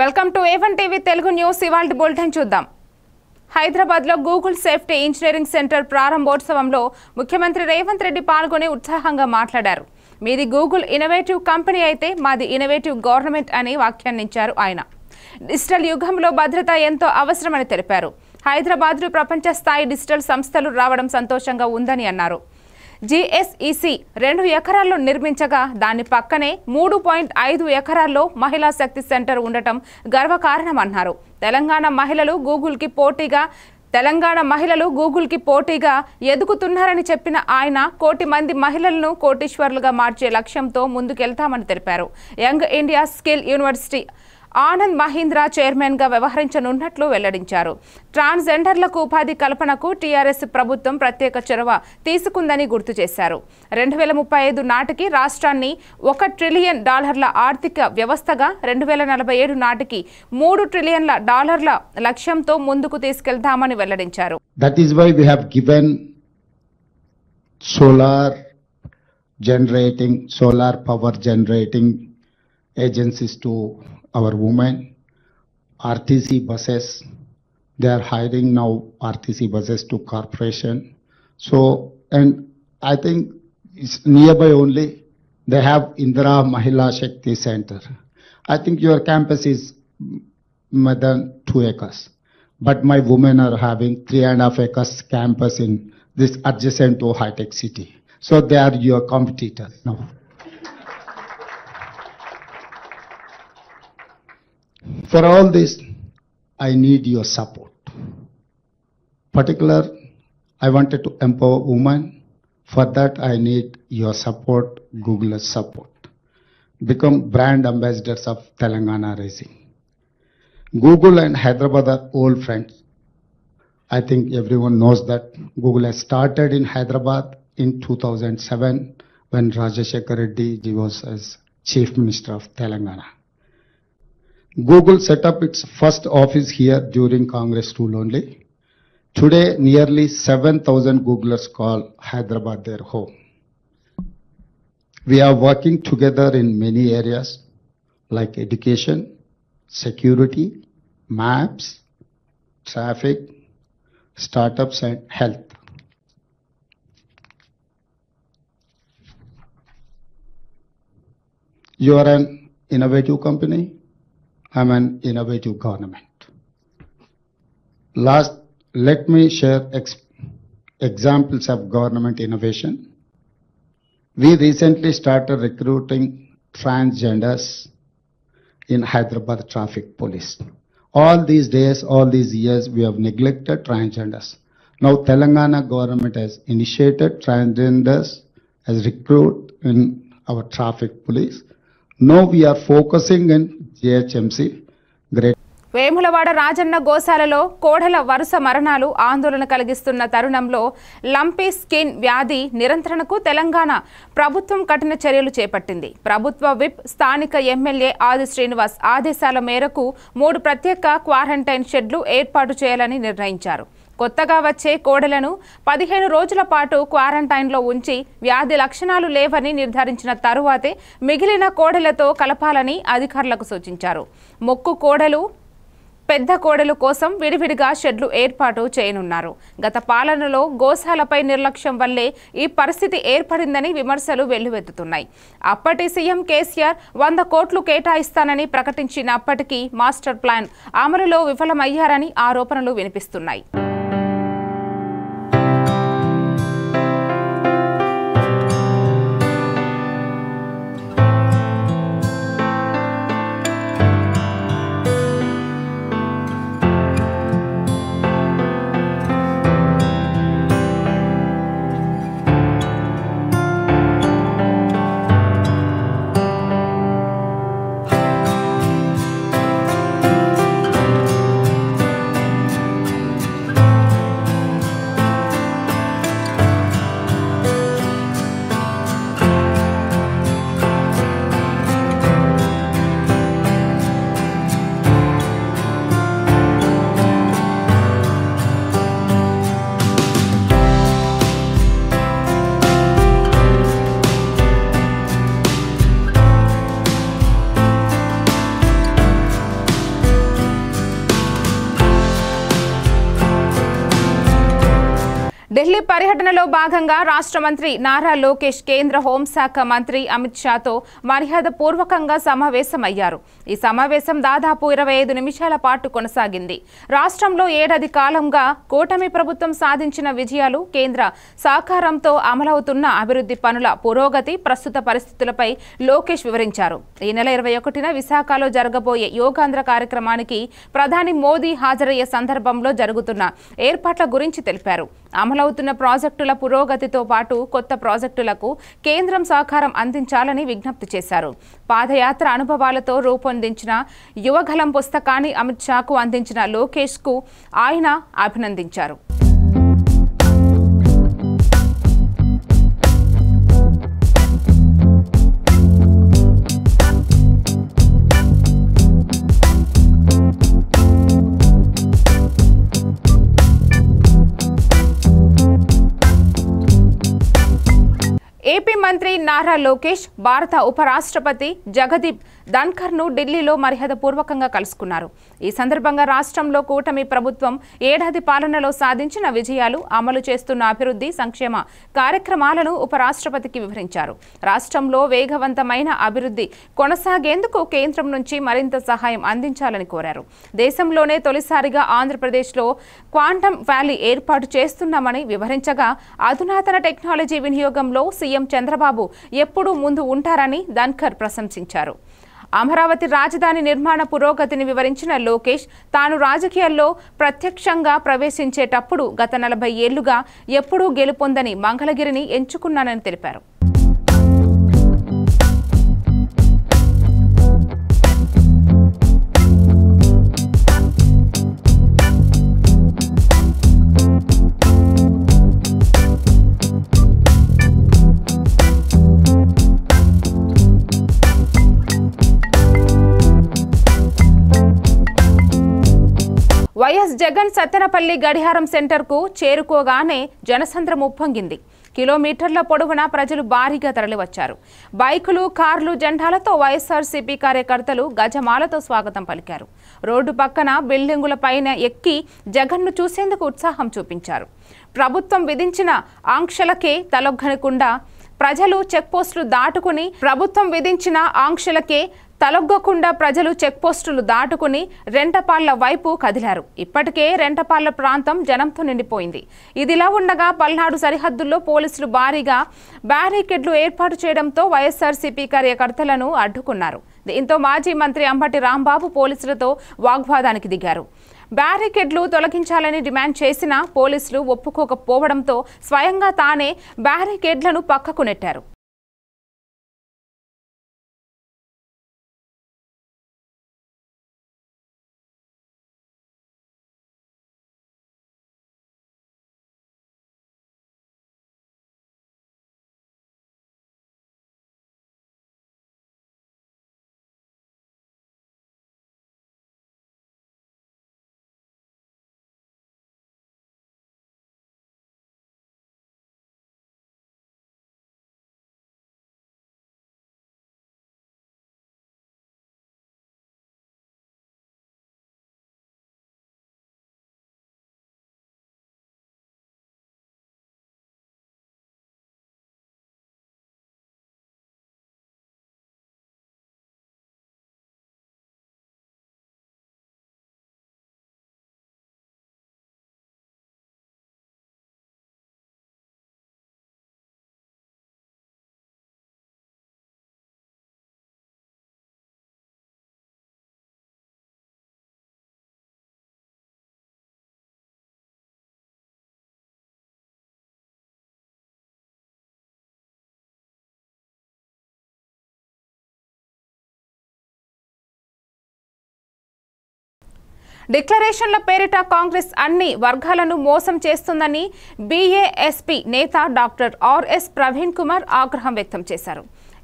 Welcome to A1 TV Telugu news. ఇవాల్టి bulletin చూద్దాం. హైదరాబాద్ లో గూగుల్ సేఫ్టీ ఇంజనీరింగ్ సెంటర్ ప్రారంభోత్సవంలో ముఖ్యమంత్రి రేవంత్ రెడ్డి పాల్గొని ఉత్సాహంగా మాట్లాడారు. మీది గూగుల్ ఇన్నోవేటివ్ కంపెనీ అయితే మాది ఇన్నోవేటివ్ గవర్నమెంట్ అని వ్యాఖ్యానించారు ఆయన. డిజిటల్ యుగంలో భద్రత ఎంతో అవసరమని తెలిపారు. హైదరాబాద్ లో ప్రపంచ స్థాయి డిజిటల్ సంస్థలు రావడం సంతోషంగా ఉందని అన్నారు. GSEC 2 ఎకరాల్లో నిర్మించగా దాని పక్కనే 3.5 ఎకరాల్లో మహిళా శక్తి సెంటర్ ఉండటం గర్వకారణమన్నారు. తెలంగాణ మహిళలు గూగుల్కి పోటీగా ఎదుగుతున్నారని చెప్పిన ఆయన కోటి మంది మహిళలను కోటీశ్వరులుగా మార్చే లక్ష్యంతో ముందుకెళ్తామని తెలిపారు. Young India skill university Anand Mahindra chairman గా వ్యవహరించనున్నట్లు వెల్లడించారు. ట్రాన్స్జెండర్లకు ఉపాధి కల్పనకు టీఆర్ఎస్ ప్రభుత్వం ప్రత్యేక చొరవ తీసుకుందని గుర్తు చేశారు. 2035 నాటికి రాష్ట్రాన్ని $1 ట్రిలియన్ ఆర్థిక వ్యవస్థగా 2047 నాటికి $3 ట్రిలియన్ లక్ష్యంతో ముందుకు తీసుకెళ్తామని వెల్లడించారు. That is why we have given solar power generating agencies to our women. RTC buses, they are hiring now RTC buses to corporation. So, and I think it's nearby only, they have Indira Mahila Shakti Center. I think your campus is more than 2 acres. But my women are having 3.5 acres campus in this adjacent to high-tech city. So they are your competitors now. For all this, I need your support. Particular, I wanted to empower women. For that, I need your support, Google's support. Become brand ambassadors of Telangana Rising. Google and Hyderabad are old friends. I think everyone knows that Google has started in Hyderabad in 2007 when Rajashekar Reddy was as Chief Minister of Telangana. Google set up its first office here during Congress rule only. Today, nearly 7,000 Googlers call Hyderabad their home. We are working together in many areas like education, security, maps, traffic, startups and health. You are an innovative company. I'm an innovative government. Last, let me share examples of government innovation. We recently started recruiting transgenders in Hyderabad Traffic Police. All these days, all these years, we have neglected transgenders. Now, Telangana government has initiated transgenders as recruit in our traffic police. Now we are focusing in GHMC. Vemulawada Rajanna గోశాలలో కోడల వరుస మరణాలు ఆందోళన కలిగిస్తున్న తరుణంలో lumpy skin వ్యాధి నియంత్రణకు తెలంగాణ ప్రభుత్వం కఠిన చర్యలు చేపట్టింది. ప్రభుత్వ విప్ స్థానిక ఎమ్మెల్యే ఆది శ్రీనివాస్ ఆదేశాల మేరకు 3 ప్రత్యేక క్వారంటైన్ షెడ్లు ఏర్పాటు చేయాలని నిర్ణయించారు. కొత్తగా వచ్చే కోడలను 15 రోజుల పాటు క్వారంటైన్లో ఉంచి వ్యాధి లక్షణాలు లేవని నిర్ధారించిన తరువాతే మిగిలిన కోడలతో కలపాలని అధికారులకు సూచించారు. మొక్కు కోడలు పెద్ద కోడలు కోసం విడివిడిగా షెడ్లు ఏర్పాటు చేయనున్నారు. గత పాలనలో గోశాలపై నిర్లక్ష్యం వల్లే ఈ పరిస్థితి ఏర్పడిందని విమర్శలు వెల్లువెత్తుతున్నాయి. అప్పటి సీఎం కేసీఆర్ 100 కోట్లు కేటాయిస్తానని ప్రకటించినప్పటికీ మాస్టర్ ప్లాన్ అమలులో విఫలమయ్యారని ఆరోపణలు వినిపిస్తున్నాయి. ఢిల్లీ పర్యటనలో భాగంగా రాష్ట్ర మంత్రి నారా లోకేష్ కేంద్ర హోంశాఖ మంత్రి అమిత్ షాతో మర్యాదపూర్వకంగా సమావేశమయ్యారు. ఈ సమావేశం దాదాపు 25 నిమిషాల పాటు కొనసాగింది. రాష్ట్రంలో ఏడాది కాలంగా కూటమి ప్రభుత్వం సాధించిన విజయాలు, కేంద్ర సహకారంతో అమలవుతున్న అభివృద్ధి పనుల పురోగతి, ప్రస్తుత పరిస్థితులపై లోకేష్ వివరించారు. ఈ నెల 21న విశాఖలో జరగబోయే యోగాంధ్ర కార్యక్రమానికి ప్రధాని మోదీ హాజరయ్యే సందర్భంలో జరుగుతున్న ఏర్పాట్ల గురించి తెలిపారు. అమలవుతున్న ప్రాజెక్టుల పురోగతితో పాటు కొత్త ప్రాజెక్టులకు కేంద్రం సహకారం అందించాలని విజ్ఞప్తి చేశారు. పాదయాత్ర అనుభవాలతో రూపొందించిన యువగలం పుస్తకాన్ని అమిత్ షాకు అందించిన లోకేష్కు ఆయన అభినందించారు. ఏపీ మంత్రి నారా లోకేష్ భారత ఉపరాష్ట్రపతి జగదీప్ ధన్కర్ను ఢిల్లీలో మర్యాదపూర్వకంగా కలుసుకున్నారు. ఈ సందర్భంగా రాష్ట్రంలో కూటమి ప్రభుత్వం ఏడాది పాలనలో సాధించిన విజయాలు, అమలు చేస్తున్న అభివృద్ధి సంక్షేమ కార్యక్రమాలను ఉపరాష్ట్రపతికి వివరించారు. రాష్ట్రంలో వేగవంతమైన అభివృద్ధి కొనసాగేందుకు కేంద్రం నుంచి మరింత సహాయం అందించాలని కోరారు. దేశంలోనే తొలిసారిగా ఆంధ్రప్రదేశ్లో క్వాంటమ్ వ్యాలీ ఏర్పాటు చేస్తున్నామని వివరించగా, అధునాతన టెక్నాలజీ వినియోగంలో సీఎం చంద్రబాబు ఎప్పుడూ ముందు ఉంటారని ధన్కర్ ప్రశంసించారు. అమరావతి రాజధాని నిర్మాణ పురోగతిని వివరించిన లోకేష్, తాను రాజకీయాల్లో ప్రత్యక్షంగా ప్రవేశించేటప్పుడు గత 40 ఏళ్లుగా ఎప్పుడూ గెలుపొందని మంగళగిరిని ఎంచుకున్నానని తెలిపారు. వైఎస్ జగన్ సత్తెనపల్లి గడియారం సెంటర్కు చేరుకోగానే జనసంద్రం ఉప్పొంగింది. కిలోమీటర్ల పొడవునా ప్రజలు భారీగా తరలివచ్చారు. బైకులు, కార్లు, జెండాలతో వైఎస్ఆర్సీపీ కార్యకర్తలు గజమాలతో స్వాగతం పలికారు. రోడ్డు పక్కన బిల్డింగుల పైన ఎక్కి జగన్ను చూసేందుకు ఉత్సాహం చూపించారు. ప్రభుత్వం విధించిన ఆంక్షలకే తలొగ్గకుండా ప్రజలు చెక్పోస్టులు దాటుకుని రెంటపాళ్ల వైపు కదిలారు. ఇప్పటికే రెంటపాళ్ల ప్రాంతం జనంతో నిండిపోయింది. ఇదిలా ఉండగా పల్నాడు సరిహద్దుల్లో పోలీసులు భారీగా బ్యారికేడ్లు ఏర్పాటు చేయడంతో వైఎస్ఆర్సీపీ కార్యకర్తలను అడ్డుకున్నారు. దీంతో మాజీ మంత్రి అంబటి రాంబాబు పోలీసులతో వాగ్వాదానికి దిగారు. బ్యారికేడ్లు తొలగించాలని డిమాండ్ చేసినా పోలీసులు ఒప్పుకోకపోవడంతో స్వయంగా తానే బ్యారికేడ్లను పక్కకు నెట్టారు. డిక్లరేషన్ల పేరిట కాంగ్రెస్ అన్ని వర్గాలను మోసం చేస్తుందని బీఏఎస్పీ నేత డాక్టర్ ఆర్ఎస్ ప్రవీణ్ కుమార్ ఆగ్రహం వ్యక్తం చేశారు.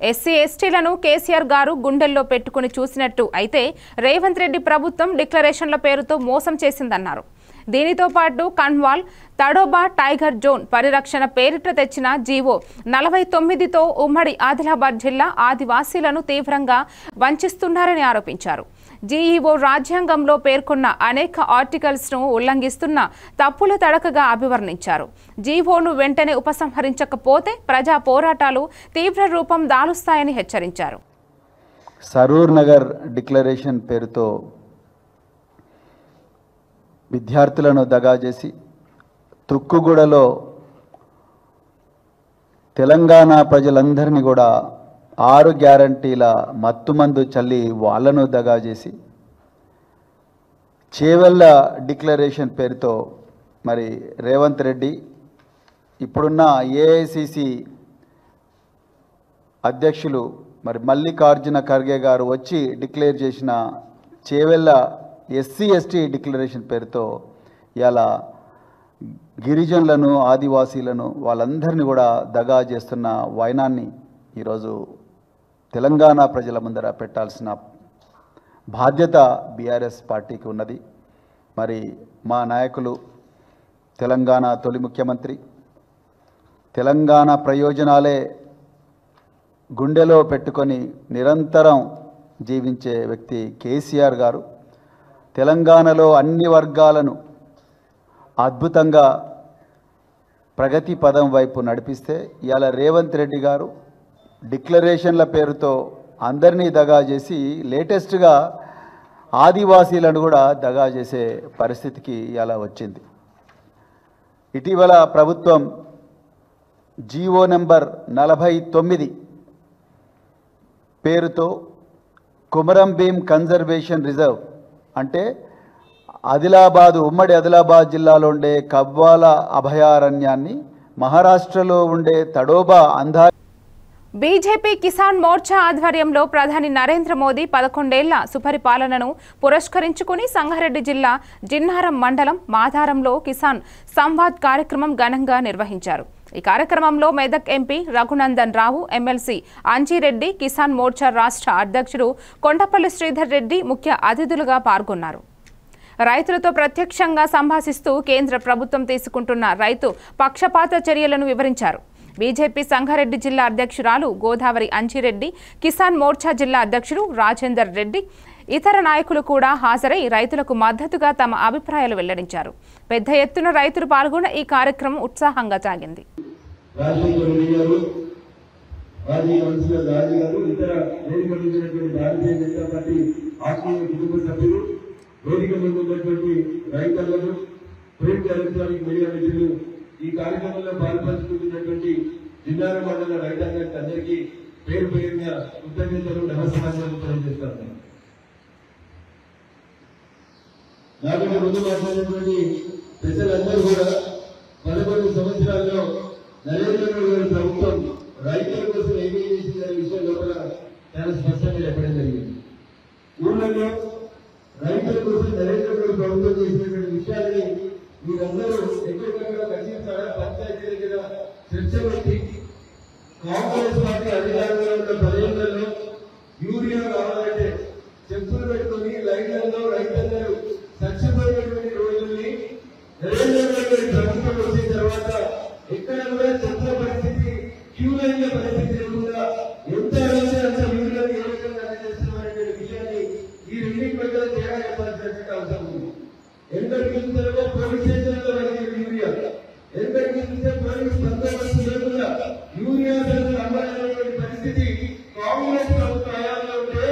ఎస్సీ ఎస్టీలను కేసీఆర్ గారు గుండెల్లో పెట్టుకుని చూసినట్టు అయితే రేవంత్ రెడ్డి ప్రభుత్వం డిక్లరేషన్ల పేరుతో మోసం చేసిందన్నారు. దీనితో పాటు కన్వాల్ తడోబా టైగర్ జోన్ పరిరక్షణ పేరిట తెచ్చిన జీవో 49తో ఉమ్మడి ఆదిలాబాద్ జిల్లా ఆదివాసీలను తీవ్రంగా వంచిస్తున్నారని ఆరోపించారు. జీఈఓ రాజ్యాంగంలో పేర్కొన్న అనేక ఆర్టికల్స్ను ఉల్లంఘిస్తున్న తప్పుల తడకగా అభివర్ణించారు. జీవోను వెంటనే ఉపసంహరించకపోతే ప్రజా పోరాటాలు తీవ్ర రూపం దాలుస్తాయని హెచ్చరించారు. సరూర్ నగర్ డిక్లరేషన్ పేరుతో విద్యార్థులను దగా చేసి తుక్కుగూడలో తెలంగాణ ప్రజలందరినీ కూడా 6 గ్యారంటీల మత్తుమందు చల్లి వాళ్ళను దగా చేసి చేవెళ్ళ డిక్లరేషన్ పేరుతో మరి రేవంత్ రెడ్డి ఇప్పుడున్న ఏఐసిసి అధ్యక్షులు మరి మల్లికార్జున ఖర్గే గారు వచ్చి డిక్లేర్ చేసిన చేవెళ్ళ ఎస్సీ ఎస్టీ డిక్లరేషన్ పేరుతో ఇలా గిరిజనులను ఆదివాసీలను వాళ్ళందరినీ కూడా దగా చేస్తున్న వైనాన్ని ఈరోజు తెలంగాణ ప్రజల ముందర పెట్టాల్సిన బాధ్యత బీఆర్ఎస్ పార్టీకి ఉన్నది. మరి మా నాయకులు తెలంగాణ తొలి ముఖ్యమంత్రి, తెలంగాణ ప్రయోజనాలే గుండెలో పెట్టుకొని నిరంతరం జీవించే వ్యక్తి కేసీఆర్ గారు తెలంగాణలో అన్ని వర్గాలను అద్భుతంగా ప్రగతి పదం వైపు నడిపిస్తే ఇవాళ రేవంత్ రెడ్డి గారు డిక్లరేషన్ల పేరుతో అందరినీ దగా చేసి లేటెస్ట్గా ఆదివాసీలను కూడా దగా చేసే పరిస్థితికి ఇలా వచ్చింది. ఇటీవల ప్రభుత్వం జీవో నెంబర్ 49 పేరుతో కుమరం భీం కన్జర్వేషన్ రిజర్వ్ అంటే ఉమ్మడి ఆదిలాబాద్ జిల్లాలో ఉండే కవ్వాల అభయారణ్యాన్ని మహారాష్ట్రలో ఉండే తడోబా అంధా బీజేపీ కిసాన్ మోర్చా ఆధ్వర్యంలో ప్రధాని నరేంద్ర మోదీ 11 ఏళ్ల సుపరిపాలనను పురస్కరించుకుని సంగారెడ్డి జిల్లా జిన్నారం మండలం మాధారంలో కిసాన్ సంవాద్ కార్యక్రమం ఘనంగా నిర్వహించారు. ఈ కార్యక్రమంలో మెదక్ ఎంపీ రఘునందన్ రావు, ఎమ్మెల్సీ అంజిరెడ్డి, కిసాన్ మోర్చా రాష్ట్ర అధ్యక్షుడు కొండపల్లి శ్రీధర్ రెడ్డి ముఖ్య అతిథులుగా పాల్గొన్నారు. రైతులతో ప్రత్యక్షంగా సంభాషిస్తూ కేంద్ర ప్రభుత్వం తీసుకుంటున్న రైతు పక్షపాత చర్యలను వివరించారు. బీజేపీ సంగారెడ్డి జిల్లా అధ్యక్షురాలు గోదావరి అంజిరెడ్డి, కిసాన్ మోర్చా జిల్లా అధ్యక్షుడు రాజేందర్ రెడ్డి, ఇతర నాయకులు కూడా హాజరై రైతులకు మద్దతుగా తమ అభిప్రాయాలు వెల్లడించారు. పెద్ద ఎత్తున రైతులు పాల్గొన్న ఈ కార్యక్రమం ఉత్సాహంగా సాగింది. ఈ కార్యక్రమంలో పాల్పంచుకుంటున్నటువంటి జిల్లాల మండల రైతాంగానికి అందరికీ పేరు పేరుగా కృతజ్ఞతలు, నమస్కారాలు తెలియజేస్తాను. నాకంటే ముందు మాట్లాడినటువంటి పెద్దలందరూ కూడా 11 సంవత్సరాల్లో నరేంద్ర మోడీ గారి ప్రభుత్వం రైతుల కోసం ఏమీ చేసిందనే విషయం లోపల చాలా స్పష్టంగా చెప్పడం జరిగింది. ఊళ్ళలో రైతుల కోసం నరేంద్ర మోడీ ప్రభుత్వం చేసినటువంటి విషయాలని మీరందరూ ఎక్కడెక్కడ ఖచ్చితంగా పంచాయతీ దగ్గర చర్చ పెట్టి కాంగ్రెస్ పార్టీ అధికారంలో ఉన్న 10 ఏళ్లలో యూరియా కావాలంటే చెప్పులు పెట్టుకుని లైన్లలో రైతులందరూ చచ్చిపోయినటువంటి రోజుల్ని నరేంద్ర మోడీ ప్రభుత్వం వచ్చిన తర్వాత ఎక్కడ కూడా చెప్పుల పరిస్థితి, క్యూ లైన్ల పరిస్థితి లేకుండా ఎంత అంత యూరియాని ఏ విధంగా అందజేస్తున్నారనే విషయాన్ని ఈ రెండింటి మధ్య తేడా చెప్పాల్సినటువంటి అవసరం ఉంది. ఎంతటి పోలీస్ స్టేషన్లో యూరియా, ఎంతటి పోలీస్ బందోబస్తు లేకుండా యూరియా అమలైనటువంటి పరిస్థితి కాంగ్రెస్ ప్రభుత్వ హయాంలో ఉంటే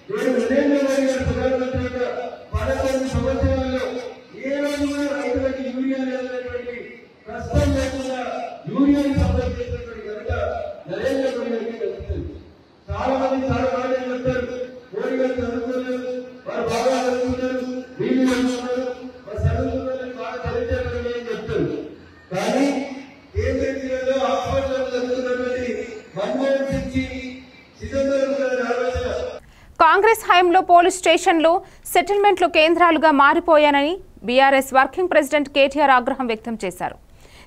నరేంద్ర మోడీ గారు ప్రధానమంత్రిగా 11 సంవత్సరాల్లో ఏ రోజు కూడా రైతులకు యూరియా లేనటువంటి కష్టం లేకుండా యూరియాని సప్లై చేసినటువంటి కనుక నరేంద్ర మోడీ గారికి తెలుస్తుంది. చాలా మంది చాలా బాగా చెప్తారు, మోడీ గారు చదువుకున్నారు, వారు బాగా చదువుకున్నారు, వీళ్ళు చదువుకున్నారు, వారు చదువుకున్నారని బాగా చదివించారని ఏం చెప్తారు. కానీ కేంద్ర జిల్లాలో హాస్పిటల్ చదువుతున్నటువంటి మన్మోహన్ సింగ్ కి చిదంబరం గారి ఆలోచన కాంగ్రెస్ హయాంలో పోలీస్ స్టేషన్లు సెటిల్మెంట్లు కేంద్రాలుగా మారిపోయానని బీఆర్ఎస్ వర్కింగ్ ప్రెసిడెంట్ కేటీఆర్ ఆగ్రహం వ్యక్తం చేశారు.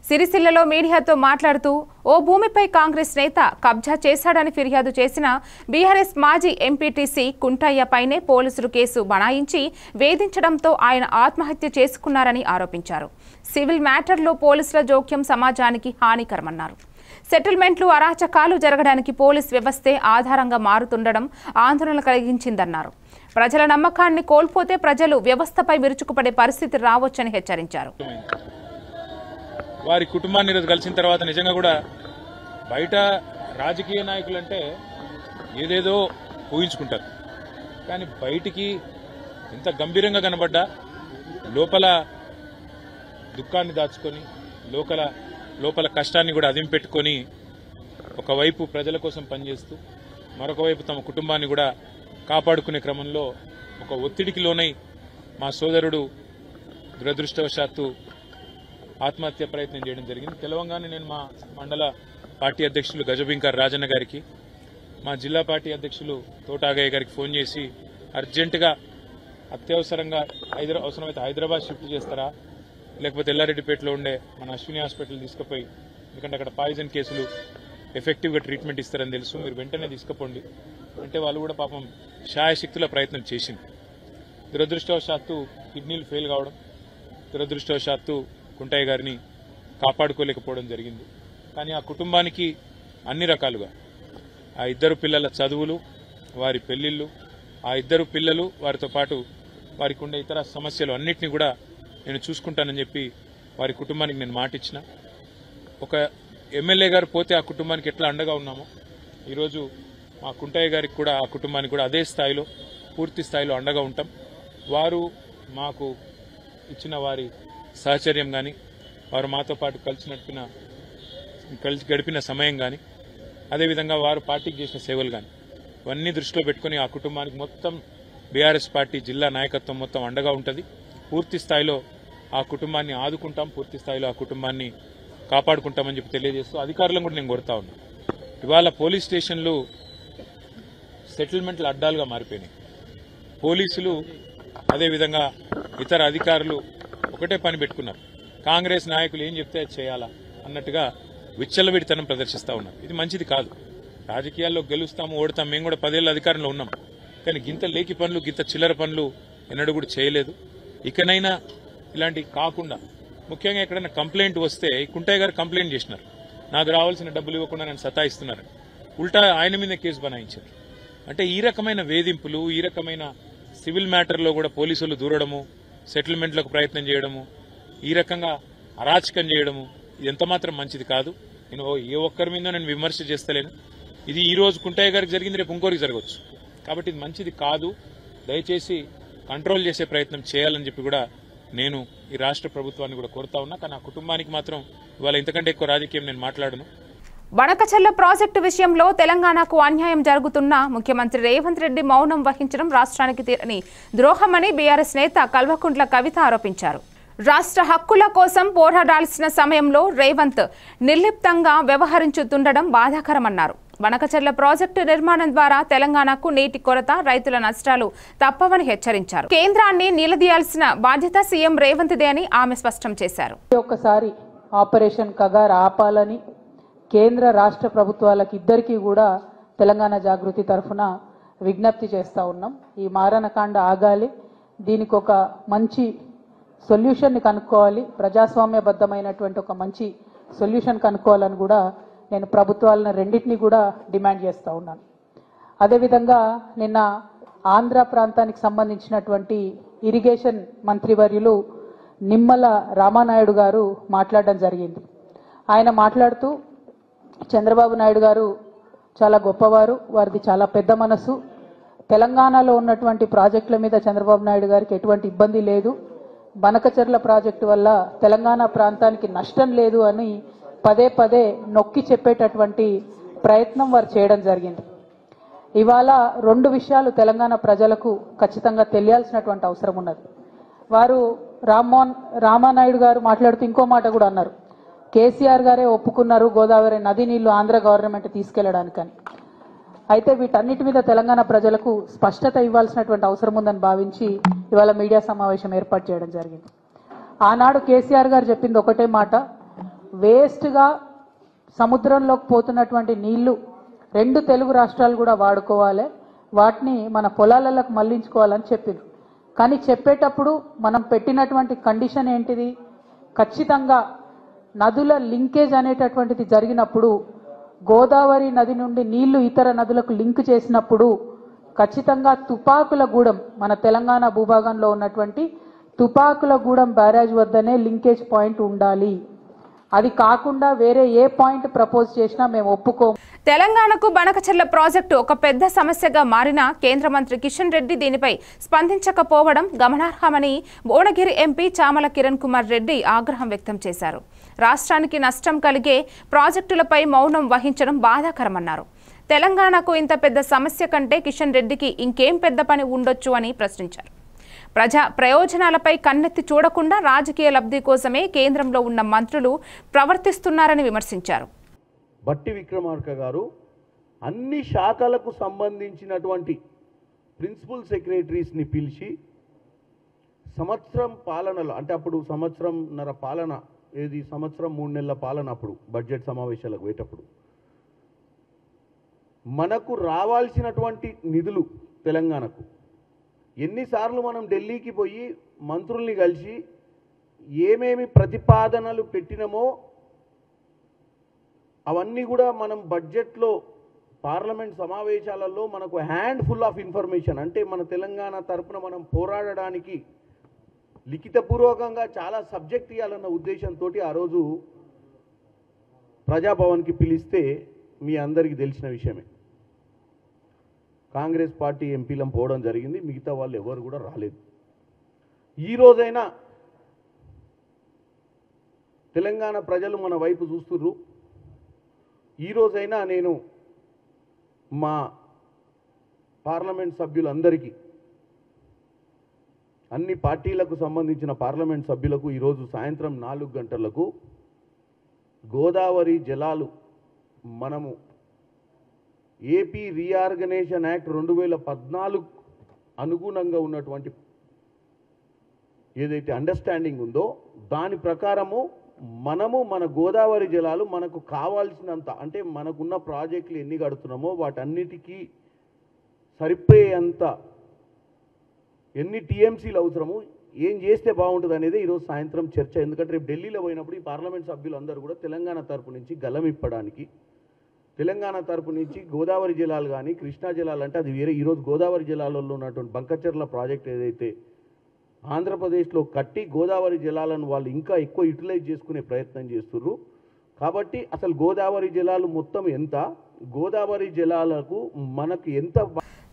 సిరిసిల్లలో మీడియాతో మాట్లాడుతూ ఓ భూమిపై కాంగ్రెస్ నేత కబ్జా చేశాడని ఫిర్యాదు చేసిన బీఆర్ఎస్ మాజీ ఎంపీటీసీ కుంటయ్యపైనే పోలీసులు కేసు బనాయించి వేధించడంతో ఆయన ఆత్మహత్య చేసుకున్నారని ఆరోపించారు. సివిల్ మ్యాటర్లో పోలీసుల జోక్యం సమాజానికి హానికరమన్నారు. సెటిల్మెంట్లు అరాచకాలు జరగడానికి పోలీస్ వ్యవస్థే ఆధారంగా మారుతుండడం ఆందోళన కలిగించిందన్నారు. ప్రజల నమ్మకాన్ని కోల్పోతే ప్రజలు వ్యవస్థపై విరుచుకుపడే పరిస్థితి రావచ్చని హెచ్చరించారు. వారి కుటుంబాన్ని ఈరోజు కలిసిన తర్వాత నిజంగా కూడా బయట రాజకీయ నాయకులంటే ఏదేదో ఊహించుకుంటారు, కానీ బయటికి ఎంత గంభీరంగా కనబడ్డా లోపల దుఃఖాన్ని దాచుకొని లోపల కష్టాన్ని కూడా అదిం పెట్టుకొని ఒకవైపు ప్రజల కోసం పనిచేస్తూ మరొక వైపు తమ కుటుంబాన్ని కూడా కాపాడుకునే క్రమంలో ఒక ఒత్తిడికి లోనై మా సోదరుడు దురదృష్టవశాత్తు ఆత్మహత్య ప్రయత్నం చేయడం జరిగింది. తెలవంగానే నేను మా మండల పార్టీ అధ్యక్షులు గజబింకర్ రాజన్న గారికి, మా జిల్లా పార్టీ అధ్యక్షులు తోటాగయ్య గారికి ఫోన్ చేసి అర్జెంటుగా అత్యవసరంగా అవసరమైతే హైదరాబాద్ షిఫ్ట్ చేస్తారా, లేకపోతే ఎల్లారెడ్డిపేటలో ఉండే మన అశ్విని హాస్పిటల్ తీసుకుపోయి, ఎందుకంటే అక్కడ పాయిజన్ కేసులు ఎఫెక్టివ్గా ట్రీట్మెంట్ ఇస్తారని తెలుసు, మీరు వెంటనే తీసుకుపోండి అంటే వాళ్ళు కూడా పాపం శాయశక్తుల ప్రయత్నం చేసింది. దురదృష్టవశాత్తు కిడ్నీలు ఫెయిల్ కావడం, దురదృష్టవశాత్తు కుంటయ్య గారిని కాపాడుకోలేకపోవడం జరిగింది. కానీ ఆ కుటుంబానికి అన్ని రకాలుగా ఆ ఇద్దరు పిల్లల చదువులు, వారి పెళ్లిళ్ళు, ఆ ఇద్దరు పిల్లలు, వారితో పాటు వారికి ఉండే ఇతర సమస్యలు అన్నింటినీ కూడా నేను చూసుకుంటానని చెప్పి వారి కుటుంబానికి నేను మాటిచ్చిన. ఒక ఎమ్మెల్యే గారు పోతే ఆ కుటుంబానికి ఎట్లా అండగా ఉన్నామో ఈరోజు మా కుంటయ్య గారికి కూడా ఆ కుటుంబానికి కూడా అదే స్థాయిలో పూర్తి స్థాయిలో అండగా ఉంటాం. వారు మాకు ఇచ్చిన వారి సహచర్యం కానీ, వారు మాతో పాటు కలిసి గడిపిన సమయం కానీ, అదేవిధంగా వారు పార్టీకి చేసిన సేవలు కానీ ఇవన్నీ దృష్టిలో పెట్టుకుని ఆ కుటుంబానికి మొత్తం బీఆర్ఎస్ పార్టీ జిల్లా నాయకత్వం మొత్తం అండగా ఉంటుంది. పూర్తి స్థాయిలో ఆ కుటుంబాన్ని ఆదుకుంటాం, పూర్తి స్థాయిలో ఆ కుటుంబాన్ని కాపాడుకుంటామని చెప్పి తెలియజేస్తూ అధికారులను కూడా నేను కోరుతా ఉన్నాను. ఇవాళ పోలీస్ స్టేషన్లు సెటిల్మెంట్ల అడ్డాలుగా మారిపోయినాయి. పోలీసులు అదేవిధంగా ఇతర అధికారులు ఒకటే పని పెట్టుకున్నారు, కాంగ్రెస్ నాయకులు ఏం చెప్తే చేయాలా అన్నట్టుగా విచ్చలవిడితనం ప్రదర్శిస్తూ ఉన్నారు. ఇది మంచిది కాదు. రాజకీయాల్లో గెలుస్తాము, ఓడతాం. మేము కూడా 10 ఏళ్ల అధికారంలో ఉన్నాం, కానీ గింత లేకి పనులు, గింత చిల్లర పనులు ఎన్నడూ కూడా చేయలేదు. ఇకనైనా ఇలాంటివి కాకుండా, ముఖ్యంగా ఎక్కడైనా కంప్లైంట్ వస్తే కుంటయ్య గారు కంప్లైంట్ చేసినారు, నాకు రావాల్సిన డబ్బులు ఇవ్వకుండా నేను సతాయిస్తున్నారు, ఉల్టా ఆయన మీద కేసు బనాయించారు. అంటే ఈ రకమైన వేధింపులు, ఈ రకమైన సివిల్ మ్యాటర్లో కూడా పోలీసులు దూరడము, సెటిల్మెంట్లకు ప్రయత్నం చేయడము, ఈ రకంగా అరాచకం చేయడము ఇది ఎంతమాత్రం మంచిది కాదు. నేను ఏ ఒక్కరి మీద నేను విమర్శ చేస్తలేను. ఇది ఈ రోజు కుంటయ్య గారికి జరిగింది, రేపు ఇంకోరికి జరగవచ్చు. కాబట్టి ఇది మంచిది కాదు. దయచేసి కంట్రోల్ చేసే ప్రయత్నం చేయాలని చెప్పి కూడా నేను ఈ రాష్ట్ర ప్రభుత్వాన్ని కూడా కోరుతా ఉన్నా. కానీ ఆ కుటుంబానికి మాత్రం ఇవాళ ఇంతకంటే ఎక్కువ రాజకీయం నేను మాట్లాడను. బనకచెర్ల ప్రాజెక్టు విషయంలో తెలంగాణకు అన్యాయం జరుగుతున్నా ముఖ్యమంత్రి రేవంత్ రెడ్డి మౌనం వహించడం రాష్ట్రానికి తీరని ద్రోహమని బీఆర్ఎస్ నేత కల్వకుంట్ల కవిత ఆరోపించారు. రాష్ట్ర హక్కుల కోసం పోరాడాల్సిన సమయంలో రేవంత్ నిర్లిప్తంగా వ్యవహరించుతుండడం బాధాకరమన్నారు. బనకచెర్ల ప్రాజెక్టు నిర్మాణం ద్వారా తెలంగాణకు నీటి కొరత, రైతుల నష్టాలు తప్పవని హెచ్చరించారు. కేంద్రాన్ని నిలదీయాల్సిన బాధ్యత సీఎం రేవంత్దే అని ఆమె స్పష్టం చేశారు. ఒకసారి ఆపరేషన్ కగార్ ఆపాలని కేంద్ర రాష్ట్ర ప్రభుత్వాలకు ఇద్దరికీ కూడా తెలంగాణ జాగృతి తరఫున విజ్ఞప్తి చేస్తూ ఉన్నాం. ఈ మారణకాండ ఆగాలి, దీనికి ఒక మంచి సొల్యూషన్ని కనుక్కోవాలి, ప్రజాస్వామ్యబద్ధమైనటువంటి ఒక మంచి సొల్యూషన్ కనుక్కోవాలని కూడా నేను ప్రభుత్వాలను రెండింటినీ కూడా డిమాండ్ చేస్తూ ఉన్నాను. అదేవిధంగా నిన్న ఆంధ్ర ప్రాంతానికి సంబంధించినటువంటి ఇరిగేషన్ మంత్రివర్యులు నిమ్మల రామానాయుడు గారు మాట్లాడడం జరిగింది. ఆయన మాట్లాడుతూ చంద్రబాబు నాయుడు గారు చాలా గొప్పవారు, వారిది చాలా పెద్ద మనసు, తెలంగాణలో ఉన్నటువంటి ప్రాజెక్టుల మీద చంద్రబాబు నాయుడు గారికి ఎటువంటి ఇబ్బంది లేదు, బనకచెర్ల ప్రాజెక్టు వల్ల తెలంగాణ ప్రాంతానికి నష్టం లేదు అని పదే పదే నొక్కి చెప్పేటటువంటి ప్రయత్నం వారు చేయడం జరిగింది. ఇవాళ 2 విషయాలు తెలంగాణ ప్రజలకు ఖచ్చితంగా తెలియాల్సినటువంటి అవసరం ఉన్నది. వారు రామానాయుడు గారు మాట్లాడుతూ ఇంకో మాట కూడా అన్నారు, కేసీఆర్ గారే ఒప్పుకున్నారు గోదావరి నది నీళ్లు ఆంధ్ర గవర్నమెంట్ తీసుకెళ్లడానికని. అయితే వీటన్నిటి మీద తెలంగాణ ప్రజలకు స్పష్టత ఇవ్వాల్సినటువంటి అవసరం ఉందని భావించి ఇవాళ మీడియా సమావేశం ఏర్పాటు చేయడం జరిగింది. ఆనాడు కేసీఆర్ గారు చెప్పింది ఒకటే మాట, వేస్ట్గా సముద్రంలోకి పోతున్నటువంటి నీళ్లు 2 తెలుగు రాష్ట్రాలు కూడా వాడుకోవాలి, వాటిని మన పొలాలకు మళ్లించుకోవాలని చెప్పిండ్రు. కానీ చెప్పేటప్పుడు మనం పెట్టినటువంటి కండిషన్ ఏంటిది? ఖచ్చితంగా నదుల లింకేజ్ అనేటటువంటిది జరిగినప్పుడు, గోదావరి నది నుండి నీళ్లు ఇతర నదులకు లింక్ చేసినప్పుడు ఖచ్చితంగా తుపాకులగూడెం, మన తెలంగాణ భూభాగంలో ఉన్నటువంటి తుపాకులగూడెం బ్యారేజ్ వద్దనే లింకేజ్ పాయింట్ ఉండాలి. అది కాకుండా వేరే ఏ పాయింట్ ప్రపోజ్ చేసినా మేము ఒప్పుకోము. తెలంగాణకు బనకచెర్ల ప్రాజెక్టు ఒక పెద్ద సమస్యగా మారిన కేంద్ర మంత్రి కిషన్ రెడ్డి దీనిపై స్పందించకపోవడం గమనార్హమని భువనగిరి ఎంపీ చామల కిరణ్ కుమార్ రెడ్డి ఆగ్రహం వ్యక్తం చేశారు. రాష్ట్రానికి నష్టం కలిగే ప్రాజెక్టులపై మౌనం వహించడం బాధాకరమన్నారు. తెలంగాణకు ఇంత పెద్ద సమస్య కంటే కిషన్ రెడ్డికి ఇంకేం పెద్ద పని ఉండొచ్చు అని ప్రశ్నించారు. ప్రజా ప్రయోజనాలపై కన్నెత్తి చూడకుండా రాజకీయ లబ్ధి కోసమే కేంద్రంలో ఉన్న మంత్రులు ప్రవర్తిస్తున్నారని విమర్శించారు. బట్టి విక్రమార్క గారు అన్ని శాఖలకు సంబంధించినటువంటి ప్రిన్సిపల్ సెక్రటరీస్ని పిలిచి సంవత్సరం పాలనలో, అంటే అప్పుడు సంవత్సరంన్నర పాలన, ఏది సంవత్సరం 3 నెలల పాలన, అప్పుడు బడ్జెట్ సమావేశాలకు పోయేటప్పుడు మనకు రావాల్సినటువంటి నిధులు తెలంగాణకు ఎన్నిసార్లు మనం ఢిల్లీకి పోయి మంత్రుల్ని కలిసి ఏమేమి ప్రతిపాదనలు పెట్టినామో అవన్నీ కూడా మనం బడ్జెట్లో పార్లమెంట్ సమావేశాలలో మనకు హ్యాండ్ఫుల్ ఆఫ్ ఇన్ఫర్మేషన్, అంటే మన తెలంగాణ తరపున మనం పోరాడడానికి లిఖితపూర్వకంగా చాలా సబ్జెక్ట్ ఇవ్వాలన్న ఉద్దేశంతో ఆ రోజు ప్రజాభవన్కి పిలిస్తే మీ అందరికీ తెలిసిన విషయమే. కాంగ్రెస్ పార్టీ ఎంపీలం పోవడం జరిగింది, మిగతా వాళ్ళు ఎవరు కూడా రాలేదు. ఈ రోజైనా తెలంగాణ ప్రజలు మన వైపు చూస్తుర్రు. ఈ రోజైనా నేను మా పార్లమెంట్ సభ్యులందరికీ, అన్ని పార్టీలకు సంబంధించిన పార్లమెంట్ సభ్యులకు ఈరోజు సాయంత్రం 4 గంటలకు గోదావరి జలాలు మనము ఏపీ రీఆర్గనైజేషన్ యాక్ట్ 2014 అనుగుణంగా ఉన్నటువంటి ఏదైతే అండర్స్టాండింగ్ ఉందో దాని ప్రకారము మనము మన గోదావరి జలాలు మనకు కావాల్సినంత, అంటే మనకున్న ప్రాజెక్టులు ఎన్ని కడుతున్నామో వాటన్నిటికీ సరిపోయేంత ఎన్ని టీఎంసీలు అవసరము, ఏం చేస్తే బాగుంటుంది అనేది ఈరోజు సాయంత్రం చర్చ. ఎందుకంటే రేపు ఢిల్లీలో పోయినప్పుడు ఈ పార్లమెంట్ సభ్యులందరూ కూడా తెలంగాణ తరపు నుంచి గలమిప్పడానికి, తెలంగాణ తరపు నుంచి గోదావరి జలాలు కానీ కృష్ణా జలాలు అంటే అది వేరే, ఈరోజు గోదావరి జలాలలో ఉన్నటువంటి బంకచెర్ల ప్రాజెక్ట్ ఏదైతే ఆంధ్రప్రదేశ్లో కట్టి గోదావరి జలాలను వాళ్ళు ఇంకా ఎక్కువ యూటిలైజ్ చేసుకునే ప్రయత్నం చేస్తున్నారు. కాబట్టి అసలు గోదావరి జలాలు మొత్తం ఎంత, గోదావరి జలాలకు మనకు ఎంత.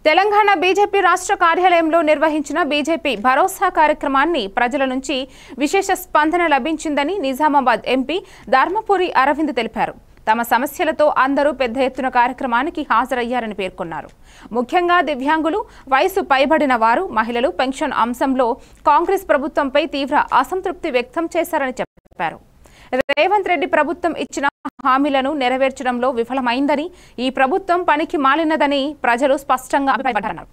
తెలంగాణ బీజేపీ రాష్ట్ర కార్యాలయంలో నిర్వహించిన బీజేపీ భరోసా కార్యక్రమాన్ని ప్రజల నుంచి విశేష స్పందన లభించిందని నిజామాబాద్ ఎంపీ ధర్మపురి అరవింద్ తెలిపారు. తమ సమస్యలతో అందరూ పెద్ద ఎత్తున కార్యక్రమానికి హాజరయ్యారని పేర్కొన్నారు. ముఖ్యంగా దివ్యాంగులు, వయసు పైబడిన వారు, మహిళలు పెన్షన్ అంశంలో కాంగ్రెస్ ప్రభుత్వంపై తీవ్ర అసంతృప్తి వ్యక్తం చేశారని చెప్పారు. రేవంత్ రెడ్డి ప్రభుత్వం ఇచ్చిన హామీలను నెరవేర్చడంలో విఫలమైందని, ఈ ప్రభుత్వం పనికి మాలినదని ప్రజలు స్పష్టంగా అభిప్రాయపడ్డారు.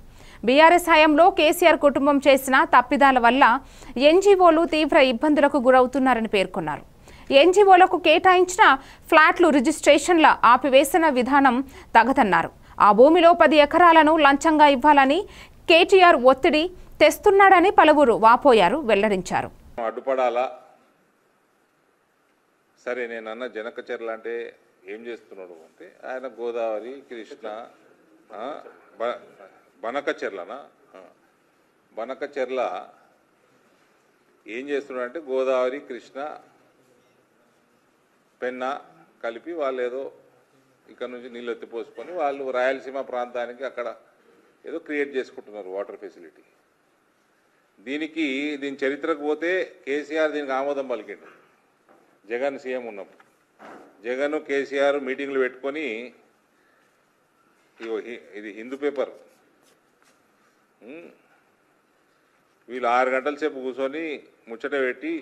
బీఆర్ఎస్ హయాంలో కేసీఆర్ కుటుంబం చేసిన తప్పిదాల వల్ల ఎన్జీఓలు తీవ్ర ఇబ్బందులకు గురవుతున్నారని పేర్కొన్నారు. ఎన్జీఓలకు కేటాయించిన ఫ్లాట్లు రిజిస్ట్రేషన్ల ఆపివేసిన విధానం తగదన్నారు. ఆ భూమిలో 10 ఎకరాలను లంచంగా ఇవ్వాలని కేటీఆర్ ఒత్తిడి తెస్తున్నాడని పలువురు వాపోయారు, వెల్లడించారు. అడ్డుపడాలా? సరే, నేనన్న జనకచెర్ల అంటే ఏం చేస్తున్నాడు అంటే ఆయన గోదావరి కృష్ణ బనకచెర్లనా, బనకచెర్ల ఏం చేస్తున్నాడు అంటే గోదావరి కృష్ణ పెన్నా కలిపి వాళ్ళు ఏదో ఇక్కడ నుంచి నీళ్ళు ఎత్తిపోసుకొని వాళ్ళు రాయలసీమ ప్రాంతానికి అక్కడ ఏదో క్రియేట్ చేసుకుంటున్నారు వాటర్ ఫెసిలిటీ. దీని చరిత్రకు పోతే కేసీఆర్ దీనికి ఆమోదం పలికిండు. జగన్ సీఎం ఉన్నప్పుడు జగన్ కేసీఆర్ మీటింగ్లు పెట్టుకొని ఇది హిందూ పేపర్ వీళ్ళు 6 గంటల సేపు కూర్చొని ముచ్చట పెట్టి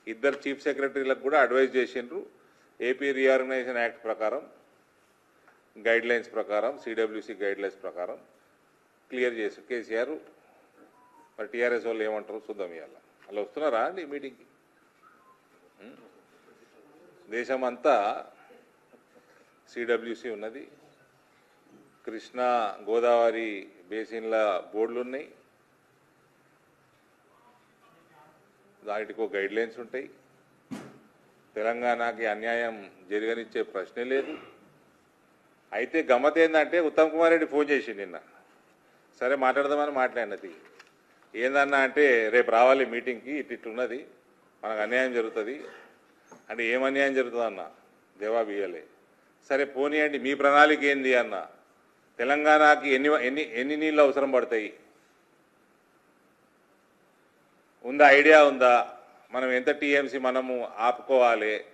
ఇద్దరు చీఫ్ సెక్రటరీలకు కూడా అడ్వైజ్ చేసిండ్రు. ఏపీ రీఆర్గనైజేషన్ యాక్ట్ ప్రకారం, గైడ్ లైన్స్ ప్రకారం, సిడబ్ల్యూసి గైడ్ లైన్స్ ప్రకారం క్లియర్ చేసి కేసీఆర్. మరి టీఆర్ఎస్ వాళ్ళు ఏమంటారు చూద్దాం. ఇవాళ అలా వస్తున్నారా అండి మీటింగ్కి? దేశమంతా సిడబ్ల్యూసి ఉన్నది, కృష్ణా గోదావరి బేసిన్ల బోర్డులు ఉన్నాయి, వాటికి గైడ్ లైన్స్ ఉంటాయి. తెలంగాణకి అన్యాయం జరగనిచ్చే ప్రశ్నే లేదు. అయితే గమ్మత్ ఏంటంటే ఉత్తమ్ కుమార్ రెడ్డి ఫోన్ చేసి నిన్న, సరే మాట్లాడదామని మాట్లాడినది. ఏందన్నా అంటే రేపు రావాలి మీటింగ్కి, ఇట్లున్నది, మనకు అన్యాయం జరుగుతుంది అంటే ఏం అన్యాయం జరుగుతుంది అన్న, జవాబు ఇవ్వలే. సరే పోనీయండి, మీ ప్రణాళిక ఏంది అన్న, తెలంగాణకి ఎన్ని నీళ్ళు అవసరం పడతాయి ఉందా, ఐడియా ఉందా, మనం ఎంత టీఎంసీ మనము ఆపుకోవాలి,